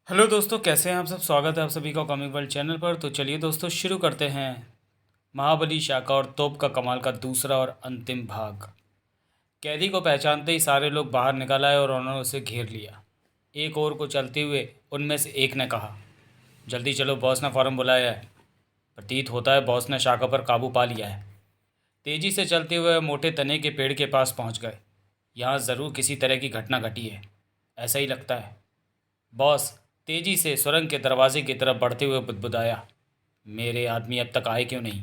Hello दोस्तों, कैसे हैं आप सब। स्वागत है आप सभी का कॉमिक वर्ल्ड चैनल पर। तो चलिए दोस्तों, शुरू करते हैं महाबली, शाका और तोप का कमाल का दूसरा और अंतिम भाग। कैदी को पहचानते ही सारे लोग बाहर निकल आए और उन्होंने उसे घेर लिया। एक और को चलते हुए उनमें से एक ने कहा, जल्दी चलो, बॉस ने फौरन बुलाया है। प्रतीत होता है बॉस ने शाका पर काबू पा लिया है। तेजी से चलते हुए वह मोटे तने के पेड़ के पास पहुंच गए। यहाँ ज़रूर किसी तरह की घटना घटी है, ऐसा ही लगता है। बॉस तेजी से सुरंग के दरवाजे की तरफ बढ़ते हुए बुदबुदाया, मेरे आदमी अब तक आए क्यों नहीं।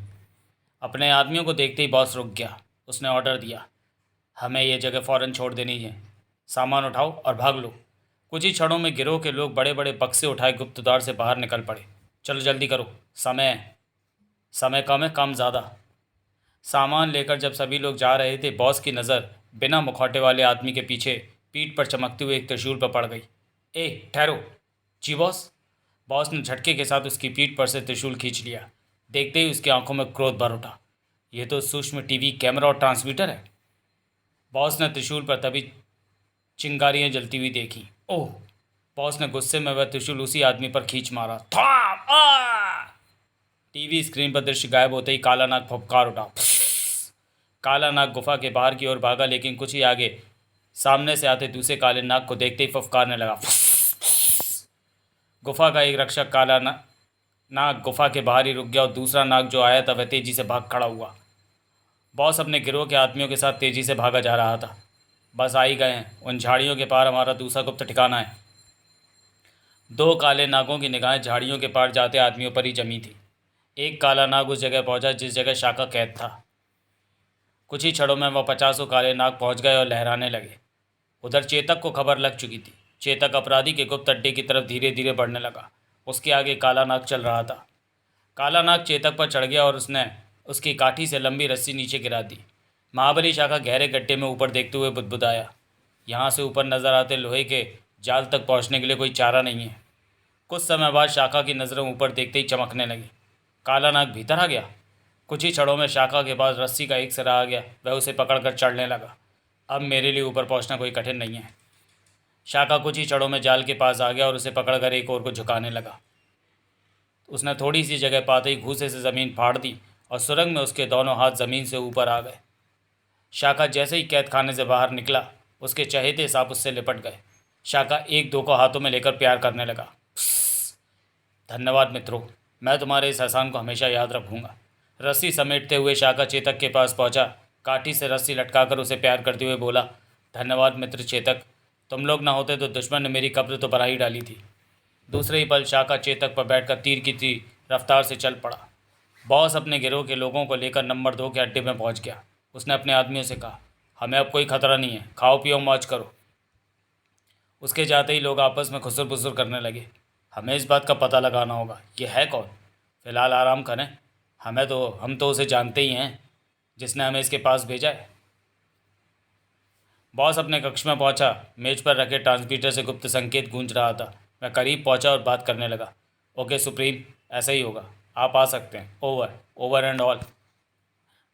अपने आदमियों को देखते ही बॉस रुक गया। उसने ऑर्डर दिया, हमें यह जगह फ़ौरन छोड़ देनी है। सामान उठाओ और भाग लो। कुछ ही क्षणों में गिरोह के लोग बड़े बड़े बक्से उठाए गुप्त द्वार से बाहर निकल पड़े। चलो जल्दी करो, समय समय कम है, काम ज़्यादा। सामान लेकर जब सभी लोग जा रहे थे, बॉस की नज़र बिना मुखौटे वाले आदमी के पीछे पीठ पर चमकते हुए एक त्रिशूल पर पड़ गई। ए ठहरो। जी बॉस। बॉस ने झटके के साथ उसकी पीठ पर से त्रिशूल खींच लिया। देखते ही उसकी आंखों में क्रोध भर उठा। यह तो सूक्ष्म टीवी कैमरा और ट्रांसमीटर है। बॉस ने त्रिशूल पर तभी चिंगारियां जलती हुई देखी। ओह। बॉस ने गुस्से में वह त्रिशूल उसी आदमी पर खींच मारा। थाप आ! टीवी स्क्रीन पर दृश्य गायब होते ही काला नाग फुफकार उठा। काला नाग गुफा के बाहर की ओर भागा, लेकिन कुछ ही आगे सामने से आते दूसरे काले नाग को देखते ही फुफकारने लगा। गुफा का एक रक्षक काला नाग गुफा के बाहर ही रुक गया और दूसरा नाग जो आया था वह तेजी से भाग खड़ा हुआ। बॉस अपने गिरोह के आदमियों के साथ तेजी से भागा जा रहा था। बस आ ही गए हैं, उन झाड़ियों के पार हमारा दूसरा गुप्त ठिकाना है। दो काले नागों की निगाहें झाड़ियों के पार जाते आदमियों पर ही जमी थी। एक काला नाग उस जगह पहुंचा जिस जगह शाका कैद था। कुछ ही क्षणों में वह 50 काले नाग पहुंच गए और लहराने लगे। उधर चेतक को खबर लग चुकी थी। चेतक अपराधी के गुप्त अड्डे की तरफ धीरे धीरे बढ़ने लगा। उसके आगे काला नाग चल रहा था। काला नाग चेतक पर चढ़ गया और उसने उसकी काठी से लंबी रस्सी नीचे गिरा दी। महाबली शाखा गहरे गड्ढे में ऊपर देखते हुए बुदबुदाया, यहाँ से ऊपर नजर आते लोहे के जाल तक पहुँचने के लिए कोई चारा नहीं है। कुछ समय बाद शाखा की नज़रें ऊपर देखते ही चमकने लगी। काला नाग भीतर आ गया। कुछ ही क्षणों में शाखा के पास रस्सी का एक सिरा आ गया। वह उसे पकड़कर चढ़ने लगा। अब मेरे लिए ऊपर पहुंचना कोई कठिन नहीं है। शाखा कुछ ही क्षणों में जाल के पास आ गया और उसे पकड़कर एक ओर को झुकाने लगा। उसने थोड़ी सी जगह पाते ही घूसे से ज़मीन फाड़ दी और सुरंग में उसके दोनों हाथ ज़मीन से ऊपर आ गए। शाखा जैसे ही कैद खाने से बाहर निकला, उसके चहेते सांप उससे लिपट गए। शाखा एक दो को हाथों में लेकर प्यार करने लगा। धन्यवाद मित्रों, मैं तुम्हारे इस एहसान को हमेशा याद रखूँगा। रस्सी समेटते हुए शाखा चेतक के पास पहुंचा। काठी से रस्सी लटकाकर उसे प्यार करते हुए बोला, धन्यवाद मित्र चेतक, तुम लोग ना होते तो दुश्मन ने मेरी कब्र तो बना ही डाली थी। दूसरे ही पल शाखा चेतक पर बैठकर तीर की थी रफ्तार से चल पड़ा। बॉस अपने गिरोह के लोगों को लेकर नंबर 2 के अड्डे में पहुंच गया। उसने अपने आदमियों से कहा, हमें अब कोई खतरा नहीं है, खाओ पियो मौज करो। उसके जाते ही लोग आपस में खुसर फुसर करने लगे। हमें इस बात का पता लगाना होगा, ये है कौन। फिलहाल आराम करें, हम तो उसे जानते ही हैं जिसने हमें इसके पास भेजा है। बॉस अपने कक्ष में पहुंचा। मेज पर रखे ट्रांसमीटर से गुप्त संकेत गूंज रहा था। मैं करीब पहुंचा और बात करने लगा। ओके सुप्रीम, ऐसा ही होगा, आप आ सकते हैं। Over over and all.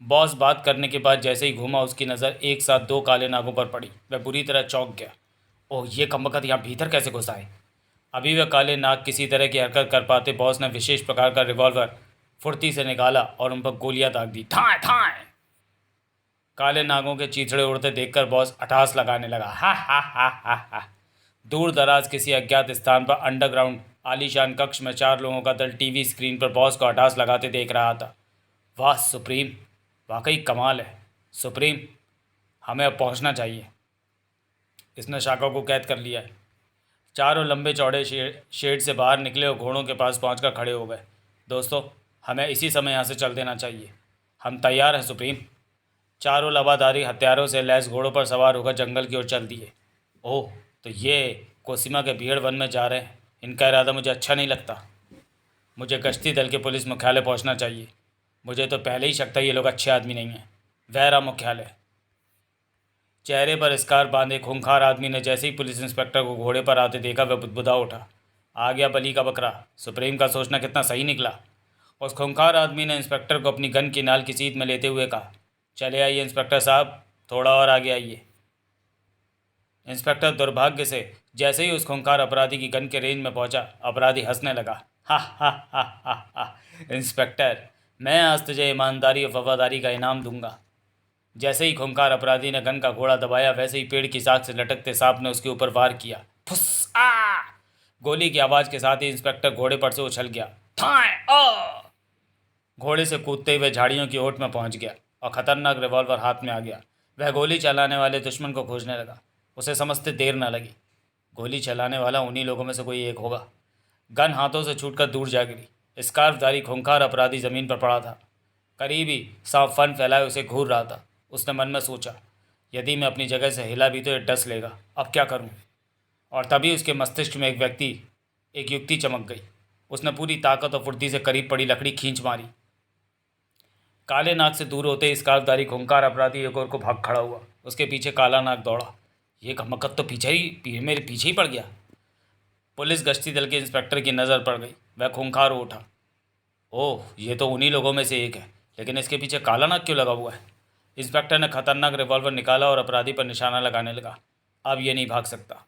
Boss बात करने के बाद जैसे ही घूमा, उसकी नज़र एक साथ दो काले नागों पर पड़ी। वह बुरी तरह चौंक गया। ओह, ये कमबख्त यहाँ भीतर कैसे घुस आए। अभी वह काले नाग किसी तरह की हरकत कर पाते, बॉस ने विशेष प्रकार का रिवॉल्वर फुर्ती से निकाला और उन पर गोलियां दाग दी। ठाए ठाए। काले नागों के चीथड़े उड़ते देखकर बॉस अट्टहास लगाने लगा। हा हा हा हा हा। दूर दराज किसी अज्ञात स्थान पर अंडरग्राउंड आलीशान कक्ष में 4 लोगों का दल टीवी स्क्रीन पर बॉस को अट्टहास लगाते देख रहा था। वाह सुप्रीम, वाकई कमाल है। सुप्रीम, हमें अब पहुंचना चाहिए। इसने शाखा को कैद कर लिया है। चारों लंबे चौड़े शेड से बाहर निकले और घोड़ों के पास पहुंचकर खड़े हो गए। दोस्तों, हमें इसी समय यहाँ से चल देना चाहिए। हम तैयार हैं सुप्रीम। चारों लवाधारी हथियारों से लैस घोड़ों पर सवार होकर जंगल की ओर चल दिए। ओह, तो ये कोसिमा के भीड़ वन में जा रहे हैं। इनका इरादा मुझे अच्छा नहीं लगता। मुझे गश्ती दल के पुलिस मुख्यालय पहुंचना चाहिए। मुझे तो पहले ही शक था ये लोग अच्छे आदमी नहीं हैं। वैरा मुख्यालय। चेहरे पर स्कार बांधे खूंखार आदमी ने जैसे ही पुलिस इंस्पेक्टर को घोड़े पर आते देखा, वह बुदबुदा उठा। आ गया बली का बकरा। सुप्रीम का सोचना कितना सही निकला। उस खूंखार आदमी ने इंस्पेक्टर को अपनी गन की नाल की सीध में लेते हुए कहा, चले आइए इंस्पेक्टर साहब, थोड़ा और आगे आइए। इंस्पेक्टर दुर्भाग्य से जैसे ही उस खूंखार अपराधी की गन के रेंज में पहुंचा, अपराधी हंसने लगा। हा हा हा हा हा। इंस्पेक्टर, मैं आज तुझे ईमानदारी और वफादारी का इनाम दूंगा। जैसे ही खूंखार अपराधी ने गन का घोड़ा दबाया, वैसे ही पेड़ की साख से लटकते सांप ने उसके ऊपर वार किया। फुस आ! गोली की आवाज़ के साथ ही इंस्पेक्टर घोड़े पर से उछल गया। थाए आ! घोड़े से कूदते हुए झाड़ियों की ओट में पहुंच गया और खतरनाक रिवॉल्वर हाथ में आ गया। वह गोली चलाने वाले दुश्मन को खोजने लगा। उसे समझते देर न लगी। गोली चलाने वाला उन्हीं लोगों में से कोई एक होगा। गन हाथों से छूटकर दूर जा गिरी। स्कार्फधारी खूंखार अपराधी जमीन पर पड़ा था। करीबी सांप फन फैलाए उसे घूर रहा था। उसने मन में सोचा, यदि मैं अपनी जगह से हिला भी तो ये डस लेगा, अब क्या करूं? और तभी उसके मस्तिष्क में एक युक्ति चमक गई। उसने पूरी ताकत और फुर्ती से करीब पड़ी लकड़ी खींच मारी। काले नाग से दूर होते स्कार्फधारी खूंखार अपराधी एक और को भाग खड़ा हुआ। उसके पीछे काला नाग दौड़ा। ये कमकत तो मेरे पीछे ही पड़ गया। पुलिस गश्ती दल के इंस्पेक्टर की नज़र पड़ गई। वह खूंखार हो उठा। ओह, ये तो उन्हीं लोगों में से एक है, लेकिन इसके पीछे काला नाग क्यों लगा हुआ है? इंस्पेक्टर ने खतरनाक रिवॉल्वर निकाला और अपराधी पर निशाना लगाने लगा। अब ये नहीं भाग सकता।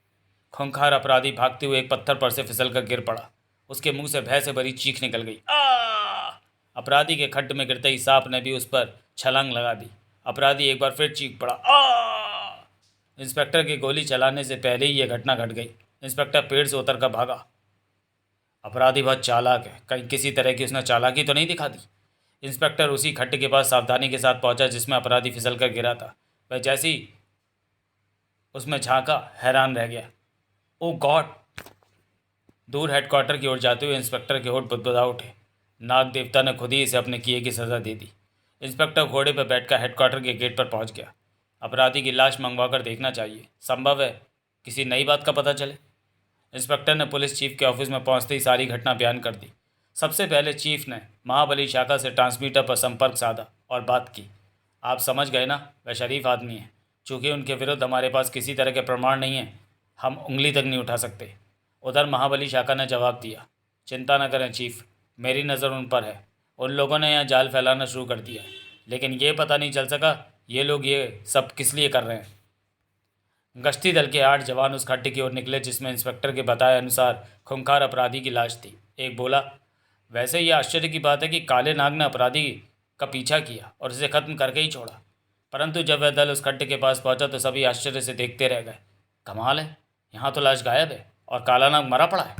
खूंखार अपराधी भागते हुए एक पत्थर पर से फिसल कर गिर पड़ा। उसके मुंह से भय से भरी चीख निकल गई। अपराधी के खड्ड में गिरते ही सांप ने भी उस पर छलांग लगा दी। अपराधी एक बार फिर चीख पड़ा। इंस्पेक्टर की गोली चलाने से पहले ही यह घटना घट गई। इंस्पेक्टर पेड़ से उतर कर भागा। अपराधी बहुत चालाक है, कहीं किसी तरह की उसने चालाकी तो नहीं दिखा दी। इंस्पेक्टर उसी खड्ड के पास सावधानी के साथ पहुंचा जिसमें अपराधी फिसल कर गिरा था। वह जैसे ही उसमें झांका, हैरान रह गया। ओ गॉड! दूर हेडक्वार्टर की ओर जाते हुए इंस्पेक्टर के होठ बुदबुदा उठे। नाग देवता ने खुद ही इसे अपने किए की सज़ा दे दी। इंस्पेक्टर घोड़े पर बैठकर हेडक्वार्टर के गेट पर पहुंच गया। अपराधी की लाश मंगवा कर देखना चाहिए, संभव है किसी नई बात का पता चले। इंस्पेक्टर ने पुलिस चीफ के ऑफिस में पहुंचते ही सारी घटना बयान कर दी। सबसे पहले चीफ ने महाबली शाखा से ट्रांसमीटर पर संपर्क साधा और बात की। आप समझ गए ना, वह शरीफ आदमी है। चूँकि उनके विरुद्ध हमारे पास किसी तरह के प्रमाण नहीं हैं, हम उंगली तक नहीं उठा सकते। उधर महाबली शाखा ने जवाब दिया, चिंता न करें चीफ, मेरी नज़र उन पर है। उन लोगों ने यहाँ जाल फैलाना शुरू कर दिया, लेकिन ये पता नहीं चल सका ये लोग ये सब किस लिए कर रहे हैं। गश्ती दल के 8 जवान उस खड्डे की ओर निकले जिसमें इंस्पेक्टर के बताए अनुसार खूंखार अपराधी की लाश थी। एक बोला, वैसे ये आश्चर्य की बात है कि काले नाग ने अपराधी का पीछा किया और उसे ख़त्म करके ही छोड़ा। परंतु जब वह दल उस खड्डे के पास पहुंचा तो सभी आश्चर्य से देखते रह गए। कमाल है, यहाँ तो लाश गायब है और काला नाग मरा पड़ा है।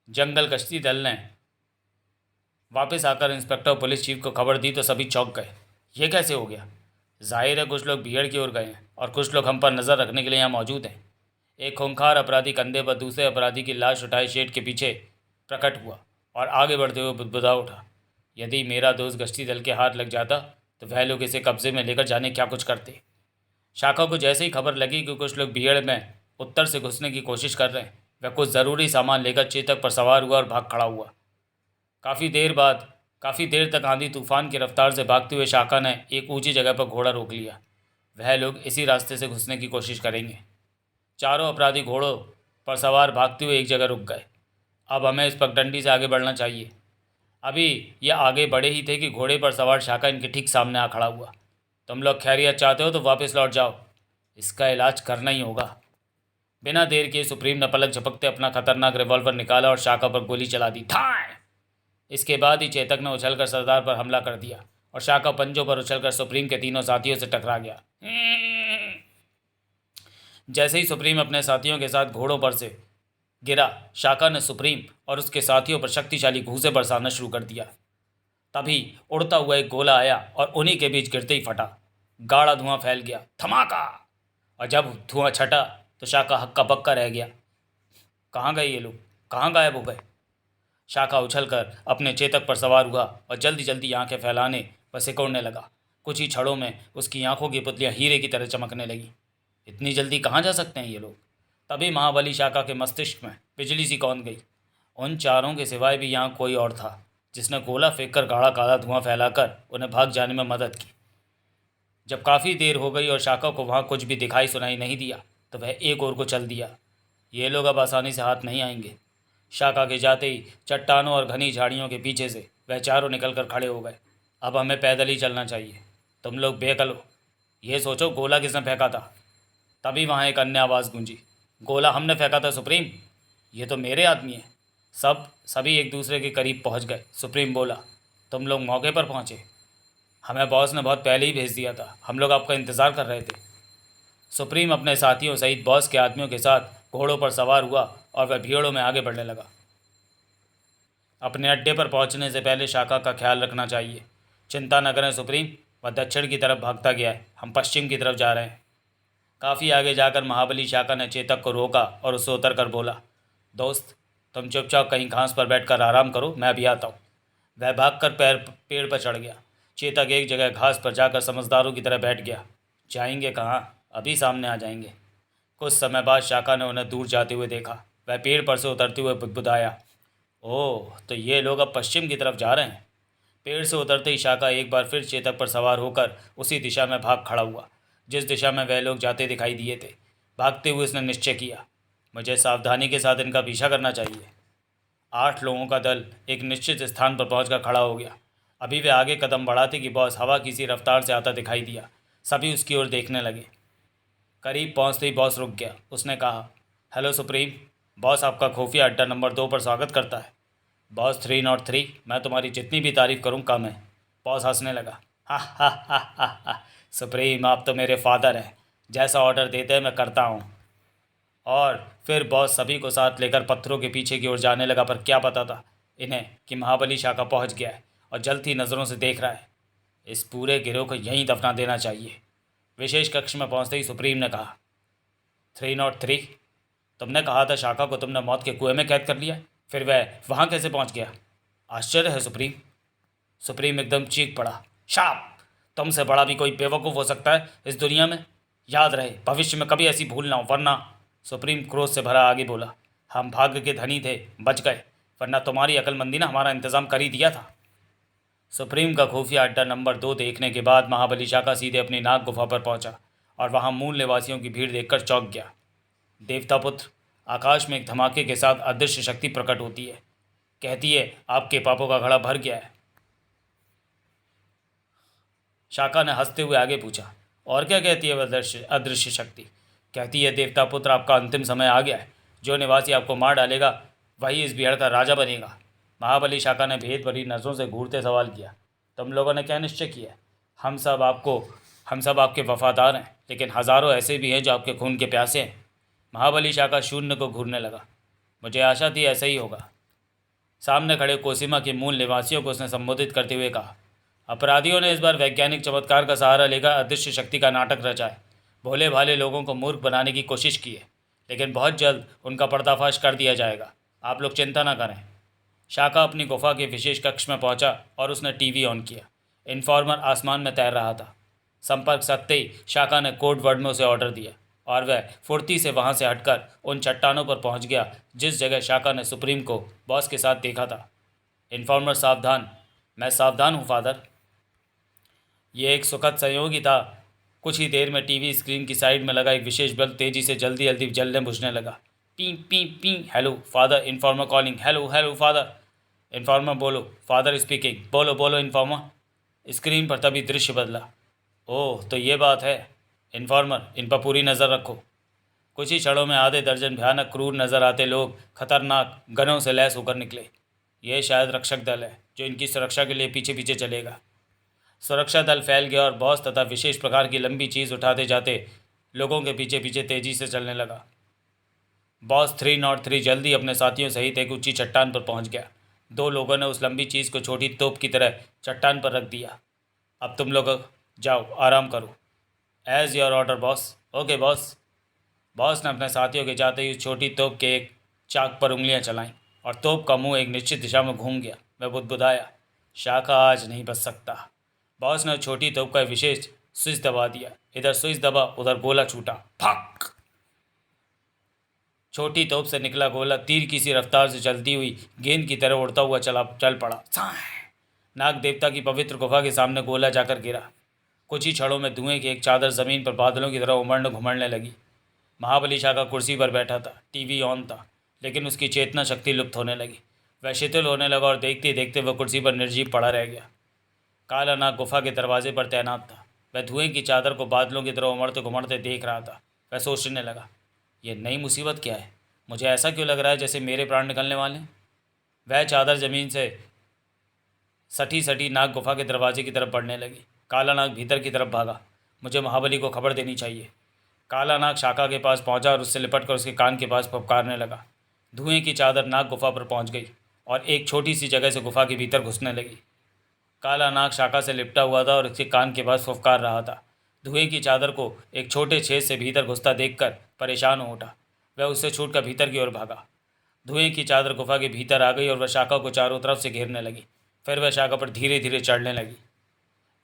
जंगल गश्ती दल ने वापस आकर इंस्पेक्टर और पुलिस चीफ को खबर दी तो सभी चौंक गए। ये कैसे हो गया? जाहिर है कुछ लोग भीड़ की ओर गए हैं और कुछ लोग हम पर नज़र रखने के लिए यहाँ मौजूद हैं। एक खूंखार अपराधी कंधे पर दूसरे अपराधी की लाश उठाए शेड के पीछे प्रकट हुआ और आगे बढ़ते हुए बुदबुदा उठा। यदि मेरा दोस्त गश्ती दल के हाथ लग जाता तो वह लोग इसे कब्जे में लेकर जाने क्या कुछ करते। शाखा को जैसे ही खबर लगी कि कुछ लोग भीड़ में उत्तर से घुसने की कोशिश कर रहे हैं, वह कुछ ज़रूरी सामान लेकर चेतक पर सवार हुआ और भाग खड़ा हुआ। काफ़ी देर तक आंधी तूफान की रफ्तार से भागते हुए शाखा ने एक ऊंची जगह पर घोड़ा रोक लिया। वह लोग इसी रास्ते से घुसने की कोशिश करेंगे। चारों अपराधी घोड़ों पर सवार भागते हुए एक जगह रुक गए। अब हमें इस पगडंडी से आगे बढ़ना चाहिए। अभी ये आगे बढ़े ही थे कि घोड़े पर सवार शाखा इनके ठीक सामने आ खड़ा हुआ। तुम लोग खैरियत चाहते हो तो वापस लौट जाओ, इसका इलाज करना ही होगा। बिना देर किए सुप्रीम ने पलक झपकते अपना खतरनाक रिवॉल्वर निकाला और शाखा पर गोली चला दी। ठाए! इसके बाद ही चेतक ने उछलकर सरदार पर हमला कर दिया और शाखा पंजों पर उछलकर सुप्रीम के तीनों साथियों से टकरा गया। जैसे ही सुप्रीम अपने साथियों के साथ घोड़ों पर से गिरा, शाखा ने सुप्रीम और उसके साथियों पर शक्तिशाली घूंसे बरसाना शुरू कर दिया। तभी उड़ता हुआ एक गोला आया और उन्हीं के बीच गिरते ही फटा। गाढ़ा धुआं फैल गया, धमाका। और जब धुआं छटा तो शाखा हक्का बक्का रह गया। कहाँ गए ये लोग, कहाँ गायब हो गए? शाखा उछलकर अपने चेतक पर सवार हुआ और जल्दी जल्दी आंखें फैलाने व सिकोड़ने लगा। कुछ ही क्षणों में उसकी आंखों की पुतलियां हीरे की तरह चमकने लगी। इतनी जल्दी कहाँ जा सकते हैं ये लोग? तभी महाबली शाखा के मस्तिष्क में बिजली सी कौंध गई। उन चारों के सिवाय भी यहाँ कोई और था जिसने गोला फेंक कर गाढ़ा काला धुआं फैलाकर उन्हें भाग जाने में मदद की। जब काफ़ी देर हो गई और शाखा को वहाँ कुछ भी दिखाई सुनाई नहीं दिया तो वह एक ओर को चल दिया। ये लोग अब आसानी से हाथ नहीं आएंगे। शाखा के जाते ही चट्टानों और घनी झाड़ियों के पीछे से वह चारों निकलकर खड़े हो गए। अब हमें पैदल ही चलना चाहिए। तुम लोग बेअकल हो, ये सोचो गोला किसने फेंका था। तभी वहाँ एक अन्य आवाज़ गूंजी, गोला हमने फेंका था सुप्रीम, ये तो मेरे आदमी है। सभी एक दूसरे के करीब पहुँच गए। सुप्रीम बोला, तुम लोग मौके पर पहुँचे? हमें बॉस ने बहुत पहले ही भेज दिया था, हम लोग आपका इंतज़ार कर रहे थे। सुप्रीम अपने साथियों सहित बॉस के आदमियों के साथ घोड़ों पर सवार हुआ और वह भीड़ों में आगे बढ़ने लगा। अपने अड्डे पर पहुंचने से पहले शाखा का ख्याल रखना चाहिए। चिंता न करें सुप्रीम, वह दक्षिण की तरफ भागता गया है, हम पश्चिम की तरफ जा रहे हैं। काफ़ी आगे जाकर महाबली शाखा ने चेतक को रोका और उससे उतर कर बोला, दोस्त तुम चुपचाप कहीं घास पर बैठकर आराम करो, मैं अभी आता हूँ। वह भागकर पेड़ पर चढ़ गया। चेतक एक जगह घास पर जाकर समझदारों की तरह बैठ गया। जाएंगे कहाँ, अभी सामने आ जाएंगे। कुछ समय बाद शाखा ने उन्हें दूर जाते हुए देखा। वह पेड़ पर से उतरते हुए बुदबुदाया, ओह तो ये लोग अब पश्चिम की तरफ जा रहे हैं। पेड़ से उतरते ही शाखा एक बार फिर चेतक पर सवार होकर उसी दिशा में भाग खड़ा हुआ जिस दिशा में वह लोग जाते दिखाई दिए थे। भागते हुए उसने निश्चय किया, मुझे सावधानी के साथ इनका पीछा करना चाहिए। 8 लोगों का दल एक निश्चित स्थान पर पहुंचकर खड़ा हो गया। अभी वे आगे कदम बढ़ाते कि बॉस हवा किसी रफ्तार से आता दिखाई दिया। सभी उसकी ओर देखने लगे। करीब पहुंचते ही बॉस रुक गया। उसने कहा, हेलो सुप्रीम, बॉस आपका खुफिया अड्डा नंबर 2 पर स्वागत करता है। बॉस 303, मैं तुम्हारी जितनी भी तारीफ़ करूं कम है। बॉस हंसने लगा, हा। सुप्रीम आप तो मेरे फादर हैं, जैसा ऑर्डर देते हैं मैं करता हूं। और फिर बॉस सभी को साथ लेकर पत्थरों के पीछे की ओर जाने लगा। पर क्या पता था इन्हें कि महाबली शाखा पहुंच गया है और जलती नज़रों से देख रहा है। इस पूरे गिरोह को यहीं दफना देना चाहिए। विशेष कक्ष में पहुंचते ही सुप्रीम ने कहा, 303, तुमने कहा था शाखा को तुमने मौत के कुएं में कैद कर लिया, फिर वह वहाँ कैसे पहुँच गया? आश्चर्य है सुप्रीम। सुप्रीम एकदम चीख पड़ा, शाप, तुमसे बड़ा भी कोई बेवकूफ़ हो सकता है इस दुनिया में। याद रहे भविष्य में कभी ऐसी भूल ना हो, वरना। सुप्रीम क्रोध से भरा आगे बोला, हम भाग्य के धनी थे, बच गए, वरना तुम्हारी अक्लमंदी ने हमारा इंतज़ाम कर ही दिया था। सुप्रीम का खुफिया अड्डा नंबर 2 देखने के बाद महाबली शाखा सीधे अपनी नाग गुफा पर पहुंचा और वहां मूल निवासियों की भीड़ देखकर चौंक गया। देवता पुत्र, आकाश में एक धमाके के साथ अदृश्य शक्ति प्रकट होती है, कहती है आपके पापों का घड़ा भर गया है। शाखा ने हंसते हुए आगे पूछा, और क्या कहती है वह अदृश्य शक्ति? कहती है देवता पुत्र, आपका अंतिम समय आ गया है। जो निवासी आपको मार डालेगा वही इस बिहार का राजा बनेगा। महाबली शाखा ने भेद भरी नज़रों से घूरते सवाल किया, तुम लोगों ने क्या निश्चय किया? हम सब आपके वफादार हैं, लेकिन हज़ारों ऐसे भी हैं जो आपके खून के प्यासे हैं। महाबली शाखा शून्य को घूरने लगा। मुझे आशा थी ऐसा ही होगा। सामने खड़े कोसीमा के मूल निवासियों को उसने संबोधित करते हुए कहा, अपराधियों ने इस बार वैज्ञानिक चमत्कार का सहारा लेकर अदृश्य शक्ति का नाटक रचा है। भोले भाले लोगों को मूर्ख बनाने की कोशिश की है, लेकिन बहुत जल्द उनका पर्दाफाश कर दिया जाएगा। आप लोग चिंता न करें। शाखा अपनी गुफा के विशेष कक्ष में पहुंचा और उसने टीवी ऑन किया। इन्फॉर्मर आसमान में तैर रहा था। संपर्क सकते ही शाखा ने कोड वर्ड में उसे ऑर्डर दिया और वह फुर्ती से वहां से हटकर उन चट्टानों पर पहुंच गया जिस जगह शाखा ने सुप्रीम को बॉस के साथ देखा था। इन्फॉर्मर सावधान। मैं सावधान हूँ फादर। ये एक सुखद संयोग ही था। कुछ ही देर में टीवी स्क्रीन की साइड में लगा एक विशेष बल्ब तेजी से जल्दी जल्दी जलने बुझने लगा। P P P, hello father, informer calling, hello hello father. Informer बोलो, फादर स्पीकिंग, बोलो बोलो इन्फॉर्मर। स्क्रीन पर तभी दृश्य बदला। ओह तो ये बात है। इन्फॉर्मर, इन पर पूरी नज़र रखो। कुछ ही क्षणों में आधे दर्जन भयानक क्रूर नज़र आते लोग खतरनाक गनों से लैस होकर निकले। यह शायद रक्षक दल है जो इनकी सुरक्षा के लिए पीछे पीछे चलेगा। सुरक्षा दल फैल गया और बॉस तथा विशेष प्रकार की लंबी चीज़ उठाते जाते लोगों के पीछे पीछे तेजी से चलने लगा। बॉस 303 जल्दी अपने साथियों सहित एक ऊंची चट्टान पर पहुंच गया। 2 लोगों ने उस लंबी चीज़ को छोटी तोप की तरह चट्टान पर रख दिया। अब तुम लोग जाओ, आराम करो। As your order boss. Okay boss. Boss ने अपने साथियों के जाते ही उस छोटी तोप के एक चाक पर उंगलियां चलाईं और तोप का मुंह एक निश्चित दिशा में घूम गया। वह बुदबुदाया, शाखा आज नहीं बच सकता। बॉस ने छोटी तोप का विशेष स्विच दबा दिया। इधर स्विच दबा, उधर गोला छूटा। फक! छोटी तोप से निकला गोला तीर की सी रफ्तार से चलती हुई गेंद की तरह उड़ता हुआ चल पड़ा। नाग देवता की पवित्र गुफा के सामने गोला जाकर गिरा। कुछ ही क्षणों में धुएं की एक चादर जमीन पर बादलों की तरह उमड़ने घुमड़ने लगी। महाबली शाखा कुर्सी पर बैठा था। टीवी ऑन था, लेकिन उसकी चेतना शक्ति लुप्त होने लगी। वह शिथिल होने लगा और देखते देखते वह कुर्सी पर निर्जीव पड़ा रह गया। काला नाग गुफा के दरवाजे पर तैनात था। वह धुएं की चादर को बादलों की तरह उमड़ते घुमड़ते देख रहा था। वह सोचने लगा, ये नई मुसीबत क्या है? मुझे ऐसा क्यों लग रहा है जैसे मेरे प्राण निकलने वाले हैं? वह चादर ज़मीन से सटी सटी नाग गुफा के दरवाजे की तरफ बढ़ने लगी। काला नाग भीतर की तरफ भागा। मुझे महाबली को खबर देनी चाहिए। काला नाग शाका के पास पहुंचा और उससे लिपट कर उसके कान के पास फुफकारने लगा। धुएं की चादर नाग गुफा पर पहुंच गई और एक छोटी सी जगह से गुफा के भीतर घुसने लगी। काला नाग शाका से लिपटा हुआ था और उसके कान के पास फुफकार रहा था। धुएं की चादर को एक छोटे छेद से भीतर घुसता देखकर परेशान हो उठा। वह उससे छूटकर भीतर की ओर भागा। धुएं की चादर गुफा के भीतर आ गई और वह शाका को चारों तरफ से घेरने लगी। फिर वह शाका पर धीरे धीरे चढ़ने लगी।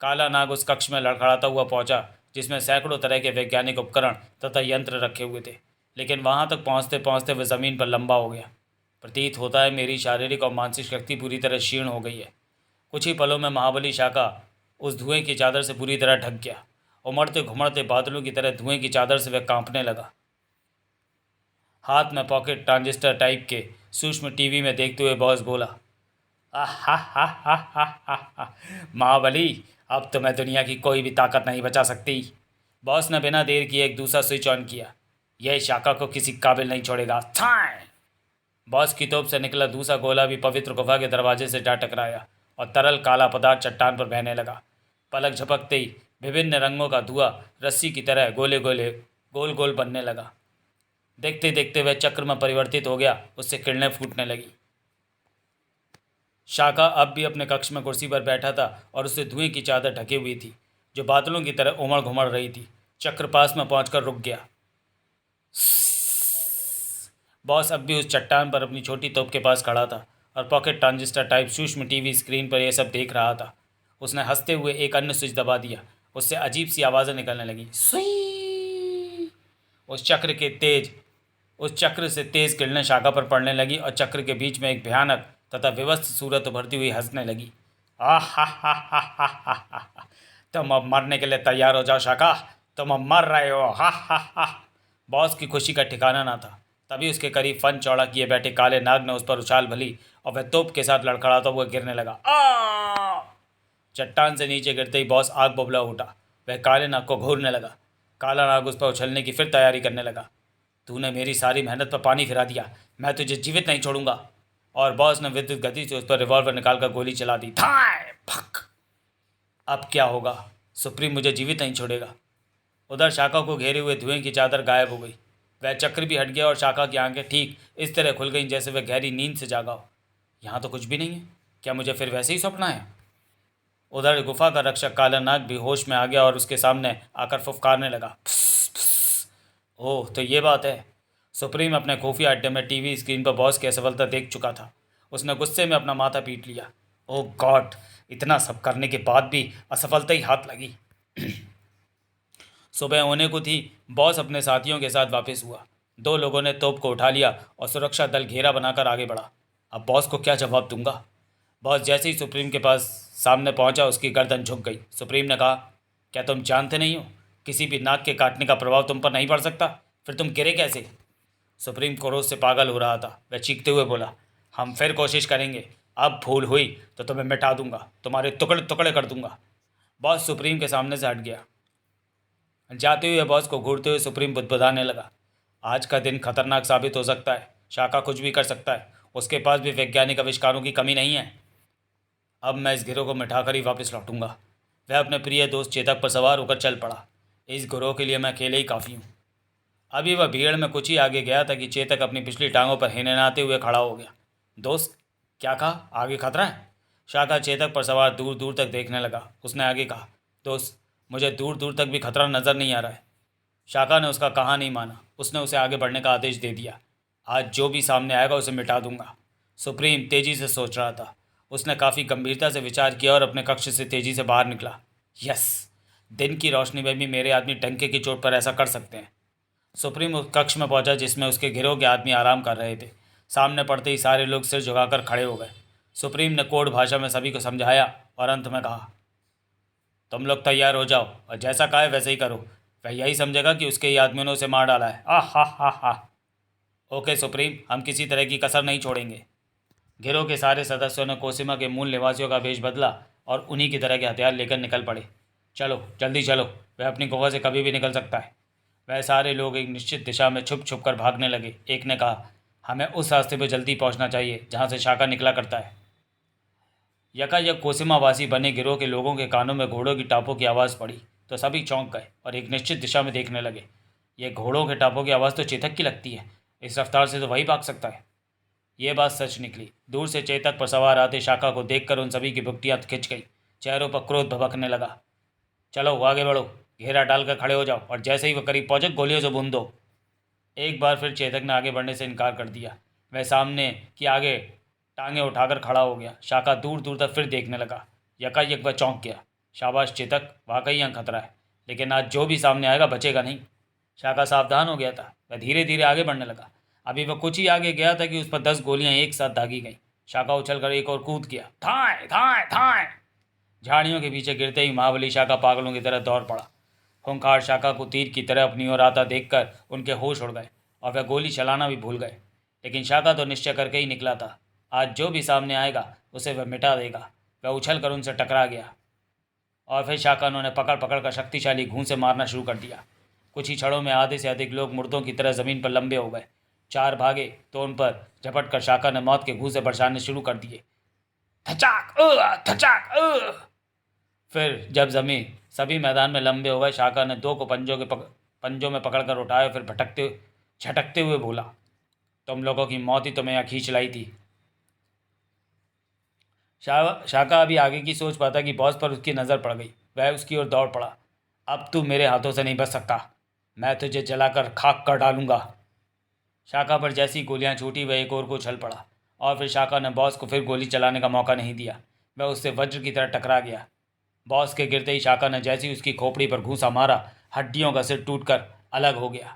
काला नाग उस कक्ष में लड़खड़ाता हुआ पहुंचा जिसमें सैकड़ों तरह के वैज्ञानिक उपकरण तथा यंत्र रखे हुए थे, लेकिन वहां तक पहुंचते पहुंचते वह ज़मीन पर लंबा हो गया। प्रतीत होता है मेरी शारीरिक और मानसिक शक्ति पूरी तरह क्षीण हो गई है। कुछ ही पलों में महाबली शाका उस धुएं की चादर से पूरी तरह ढक गया। उमड़ते घुमड़ते बादलों की तरह धुएं की चादर से वह कांपने लगा। हाथ में पॉकेट ट्रांजिस्टर टाइप के सूक्ष्म टीवी में देखते हुए बॉस बोला, आहा, महाबली, अब तो मैं दुनिया की कोई भी ताकत नहीं बचा सकती। बॉस ने बिना देर किए एक दूसरा स्विच ऑन किया। यह शाका को किसी काबिल नहीं छोड़ेगा। बॉस की तोप से निकला दूसरा गोला भी पवित्र गुफा के दरवाजे से जा टकराया और तरल काला पदार्थ चट्टान पर बहने लगा। पलक झपकते ही विभिन्न रंगों का धुआं रस्सी की तरह गोले गोले गोल गोल बनने लगा। देखते देखते वह चक्र में परिवर्तित हो गया। उससे किरणें फूटने लगी। शाका अब भी अपने कक्ष में कुर्सी पर बैठा था और उससे धुएं की चादर ढकी हुई थी जो बादलों की तरह उमड़ घुमड़ रही थी। चक्र पास में पहुंचकर रुक गया। बॉस अब भी उस चट्टान पर अपनी छोटी तोप के पास खड़ा था और पॉकेट ट्रांजिस्टर टाइप सूक्ष्म टीवी स्क्रीन पर यह सब देख रहा था। उसने हंसते हुए एक अन्य स्विच दबा दिया। उससे अजीब सी आवाज़ें निकलने लगी। सुई। उस चक्र से तेज किरणें शाका पर पड़ने लगी और चक्र के बीच में एक भयानक तथा विवस्त सूरत उभरती हुई हंसने लगी। हा, तुम अब मरने के लिए तैयार हो जाओ शाका, तुम अब मर रहे हो। हा। बॉस की खुशी का ठिकाना ना था। तभी उसके करीब फन चौड़ा किए बैठे काले नाग ने उस पर उछाल भली और वह तोप के साथ लड़खड़ाता हुआ गिरने लगा। चट्टान से नीचे गिरते ही बॉस आग बबूला उठा। वह काले नाग को घूरने लगा। काला नाग उस पर उछलने की फिर तैयारी करने लगा। तूने मेरी सारी मेहनत पर पानी फिरा दिया, मैं तुझे जीवित नहीं छोड़ूंगा। और बॉस ने विद्युत गति से उस पर रिवॉल्वर निकालकर गोली चला दी। थाय फक। अब क्या होगा? सुप्रीम मुझे जीवित नहीं छोड़ेगा। उधर शाका को घेरे हुए धुएं की चादर गायब हो गई। वह चक्र भी हट गया और शाका की आंखें ठीक इस तरह खुल गईं जैसे वह गहरी नींद से जागा हो। यहाँ तो कुछ भी नहीं है। क्या मुझे फिर वैसे ही सपना है? उधर गुफा का रक्षक काला नाग भी होश में आ गया और उसके सामने आकर फुफकारने लगा। ओह, तो ये बात है। सुप्रीम अपने खुफिया अड्डे में टीवी स्क्रीन पर बॉस की असफलता देख चुका था। उसने गुस्से में अपना माथा पीट लिया। ओह गॉड, इतना सब करने के बाद भी असफलता ही हाथ लगी। सुबह होने को थी। बॉस अपने साथियों के साथ वापस हुआ। 2 लोगों ने तोप को उठा लिया और सुरक्षा दल घेरा बनाकर आगे बढ़ा। अब बॉस को क्या जवाब दूंगा? बॉस जैसे ही सुप्रीम के पास सामने पहुंचा उसकी गर्दन झुक गई। सुप्रीम ने कहा, क्या तुम जानते नहीं हो किसी भी नाग के काटने का प्रभाव तुम पर नहीं पड़ सकता? फिर तुम गिरे कैसे? सुप्रीम क्रोध से पागल हो रहा था। वह चीखते हुए बोला, हम फिर कोशिश करेंगे। अब भूल हुई तो तुम्हें मिटा दूंगा, तुम्हारे टुकड़े टुकड़े कर दूंगा। बॉस सुप्रीम के सामने से हट गया। जाते हुए बॉस को घूरते हुए सुप्रीम बुदबुदाने लगा, आज का दिन खतरनाक साबित हो सकता है। शाका कुछ भी कर सकता है। उसके पास भी वैज्ञानिक आविष्कारों की कमी नहीं है। अब मैं इस गिरोह को मिटाकर ही वापस लौटूंगा। वह अपने प्रिय दोस्त चेतक पर सवार होकर चल पड़ा। इस गिरोह के लिए मैं अकेले ही काफ़ी हूँ। अभी वह भीड़ में कुछ ही आगे गया था कि चेतक अपनी पिछली टांगों पर हिनहिनाते हुए खड़ा हो गया। दोस्त, क्या कहा? आगे खतरा है? शाका चेतक पर सवार दूर दूर तक देखने लगा। उसने आगे कहा, दोस्त, मुझे दूर दूर तक भी खतरा नज़र नहीं आ रहा है। शाका ने उसका कहा नहीं माना। उसने उसे आगे बढ़ने का आदेश दे दिया। आज जो भी सामने आएगा उसे मिटा दूंगा। सुप्रीम तेजी से सोच रहा था। उसने काफ़ी गंभीरता से विचार किया और अपने कक्ष से तेजी से बाहर निकला। यस, दिन की रोशनी में भी मेरे आदमी टंके की चोट पर ऐसा कर सकते हैं। सुप्रीम उस कक्ष में पहुंचा जिसमें उसके गिरोह के आदमी आराम कर रहे थे। सामने पड़ते ही सारे लोग सिर झुकाकर खड़े हो गए। सुप्रीम ने कोड भाषा में सभी को समझाया और अंत में कहा, तुम लोग तैयार हो जाओ और जैसा कहा है वैसे ही करो। वह यही समझेगा कि उसके ही आदमियों ने उसे मार डाला है। हा। ओके सुप्रीम, हम किसी तरह की कसर नहीं छोड़ेंगे। गिरोह के सारे सदस्यों ने कोसिमा के मूल निवासियों का वेश बदला और उन्हीं की तरह के हथियार लेकर निकल पड़े। चलो जल्दी चलो, वह अपनी गुफा से कभी भी निकल सकता है। वह सारे लोग एक निश्चित दिशा में छुप छुप कर भागने लगे। एक ने कहा, हमें उस रास्ते पर जल्दी पहुंचना चाहिए जहां से शाका निकला करता है। यकायक कोसिमावासी बने गिरोह के लोगों के कानों में घोड़ों की टापों की आवाज़ पड़ी तो सभी चौंक गए और एक निश्चित दिशा में देखने लगे। ये घोड़ों के टापों की आवाज़ तो चेतक की लगती है, इस रफ्तार से तो वही भाग सकता है। ये बात सच निकली। दूर से चेतक पर सवार आते शाका को देखकर उन सभी की भुकटियाँ खिंच गई, चेहरों पर क्रोध भभकने लगा। चलो आगे बढ़ो, घेरा डालकर खड़े हो जाओ और जैसे ही वह करीब पहुंचे गोलियों से भून दो। एक बार फिर चेतक ने आगे बढ़ने से इनकार कर दिया। वह सामने की आगे टांगे उठाकर खड़ा हो गया। शाका दूर दूर तक फिर देखने लगा। यकायक वह चौंक गया। शाबाश चेतक, वाकई यहाँ खतरा है, लेकिन आज जो भी सामने आएगा बचेगा नहीं। शाका सावधान हो गया था। वह धीरे धीरे आगे बढ़ने लगा। अभी वह कुछ ही आगे गया था कि उस पर 10 गोलियां एक साथ दागी गईं। शाका उछलकर एक और कूद किया। थाए थाए थाए। झाड़ियों के पीछे गिरते ही महाबली शाका पागलों की तरह दौड़ पड़ा। खूंखार शाका को तीर की तरह अपनी ओर आता देखकर उनके होश उड़ गए और वह गोली चलाना भी भूल गए। लेकिन शाका तो निश्चय करके ही निकला था, आज जो भी सामने आएगा उसे वह मिटा देगा। वह उछल कर उनसे टकरा गया और फिर शाका उन्होंने पकड़ पकड़ कर शक्तिशाली घूं से मारना शुरू कर दिया। कुछ ही क्षणों में आधे से अधिक लोग मुर्दों की तरह ज़मीन पर लंबे हो गए। 4 भागे तो उन पर झपट कर शाका ने मौत के घूं से बरसाने शुरू कर दिए। थचाक थचाक। फिर जब जमीन सभी मैदान में लंबे हो गए, शाका ने 2 को पंजों में पकड़कर उठाया। फिर झटकते हुए बोला, तुम लोगों की मौत ही तुम्हें यहाँ खींच लाई थी। शाका अभी आगे की सोच पाता कि बॉस पर उसकी नज़र पड़ गई। वह उसकी ओर दौड़ पड़ा। अब तू मेरे हाथों से नहीं बच सकता, मैं तुझे जलाकर खाक कर डालूंगा। शाका पर जैसी गोलियां छूटी वह एक और को उछल पड़ा और फिर शाका ने बॉस को फिर गोली चलाने का मौका नहीं दिया। वह उससे वज्र की तरह टकरा गया। बॉस के गिरते ही शाका ने जैसी उसकी खोपड़ी पर घूंसा मारा, हड्डियों का सिर टूटकर अलग हो गया।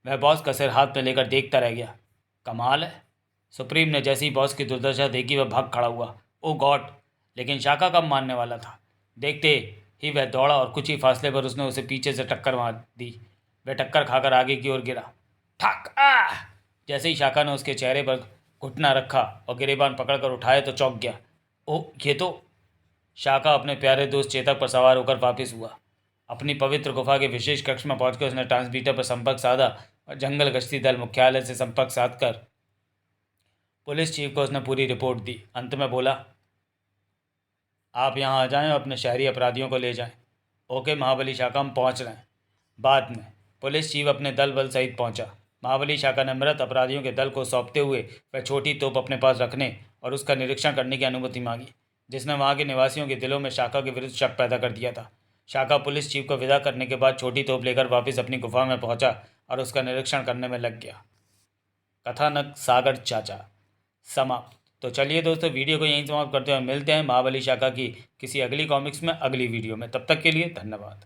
वह बॉस का सिर हाथ में लेकर देखता रह गया। कमाल है। सुप्रीम ने जैसी बॉस की दुर्दशा देखी वह भाग खड़ा हुआ। ओ गॉड! लेकिन शाका कब मानने वाला था। देखते ही वह दौड़ा और कुछ ही फासले पर उसने उसे पीछे से टक्कर मार दी। वह टक्कर खाकर आगे की ओर गिरा। ठक आ! जैसे ही शाका ने उसके चेहरे पर घुटना रखा और गिरेबान पकड़कर उठाया तो चौंक गया। ओह, ये तो! शाका अपने प्यारे दोस्त चेतक पर सवार होकर वापस हुआ। अपनी पवित्र गुफा के विशेष कक्ष में पहुंचकर उसने ट्रांसमीटर पर संपर्क साधा और जंगल गश्ती दल मुख्यालय से संपर्क साधकर पुलिस चीफ को उसने पूरी रिपोर्ट दी। अंत में बोला, आप यहाँ आ जाएं और अपने शहरी अपराधियों को ले जाएं। ओके महाबली शाका, हम पहुँच रहे हैं। बाद में पुलिस चीफ अपने दल बल सहित पहुंचा। महाबली शाका ने मृत अपराधियों के दल को सौंपते हुए वह छोटी तोप अपने पास रखने और उसका निरीक्षण करने की अनुमति मांगी, जिसने वहां के निवासियों के दिलों में शाका के विरुद्ध शक पैदा कर दिया था। शाका पुलिस चीफ को विदा करने के बाद छोटी तोप लेकर वापस अपनी गुफा में पहुंचा और उसका निरीक्षण करने में लग गया। कथानक सागर चाचा समाप्त। तो चलिए दोस्तों, वीडियो को यहीं समाप्त करते हैं। मिलते हैं महाबली शाका की किसी अगली कॉमिक्स में अगली वीडियो में। तब तक के लिए धन्यवाद।